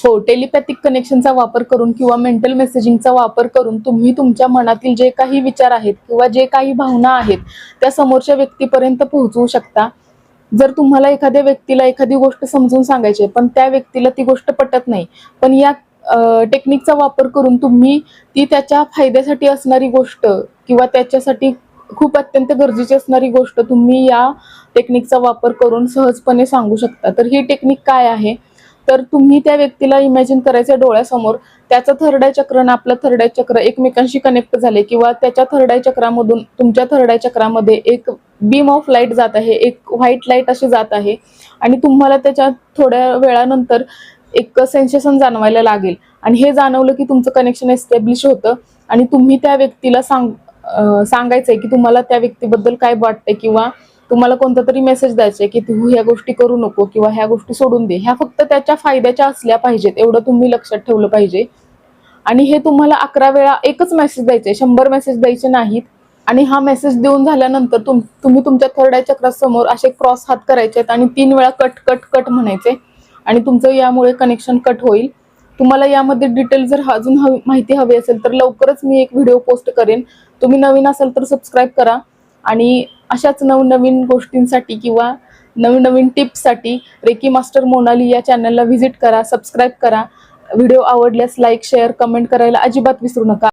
हो, टेलिपॅथिक कनेक्शनचा वापर करून किंवा मेंटल मेसेजिंगचा वापर करून तुम्ही तुमच्या मनातील जे काही विचार आहेत किंवा जे काही भावना आहेत त्या समोरच्या व्यक्तीपर्यंत पोहोचवू शकता. जर तुम्हाला एखाद्या व्यक्तीला एखादी गोष्ट समजून सांगायची आहे, पण त्या व्यक्तीला ती गोष्ट पटत नाही, पण या टेक्निकचा वापर करून तुम्ही ती त्याच्या फायद्यासाठी असणारी गोष्ट किंवा त्याच्यासाठी खूप अत्यंत गरजेची असणारी गोष्ट तुम्ही या टेक्निकचा वापर करून सहजपणे सांगू शकता. तर ही टेक्निक काय आहे, तर तुम्ही त्या व्यक्तीला इमॅजिन करायचं डोळ्यासमोर, त्याचं थर्ड आय चक्र आणि आपलं थर्ड आय चक्र एकमेकांशी कनेक्ट झाले किंवा त्याच्या थर्ड आय चक्रामधून तुमच्या थर्ड आय चक्रामध्ये एक बीम ऑफ लाईट जात आहे, एक व्हाईट लाईट अशी जात आहे आणि तुम्हाला त्याच्या थोड्या वेळानंतर एक सेन्सेशन जाणवायला लागेल आणि हे जाणवलं की तुमचं कनेक्शन एस्टॅब्लिश होतं आणि तुम्ही त्या व्यक्तीला सांगायचंय की तुम्हाला त्या व्यक्तीबद्दल काय वाटतंय किंवा तुम्हाला कोणता तरी मेसेज द्यायचा आहे की तू ह्या गोष्टी करू नको किंवा ह्या गोष्टी सोडून दे, ह्या फक्त त्याच्या फायद्याच्या असल्या पाहिजेत, एवढं तुम्ही लक्षात ठेवलं पाहिजे. आणि हे तुम्हाला 11 वेळा एकच मेसेज द्यायचे, 100 मेसेज द्यायचे नाहीत. आणि हा मेसेज देऊन झाल्यानंतर तुम्ही तुमच्या थर्ड आय चक्रासमोर असे क्रॉस हात करायचे आहेत आणि 3 वेळा कट कट कट म्हणायचे आणि तुमचं यामुळे कनेक्शन कट होईल. तुम्हाला यामध्ये डिटेल जर अजून माहिती हवी असेल तर लवकरच मी एक व्हिडिओ पोस्ट करेन. तुम्ही नवीन असाल तर सबस्क्राईब करा आणि अशाच नवनवीन गोष्टींसाठी किंवा नवीन टिप्ससाठी रेकी मास्टर मोनाली या चॅनलला व्हिजिट करा, सबस्क्राईब करा. व्हिडिओ आवडल्यास लाईक, शेअर, कमेंट करायला अजिबात विसरू नका.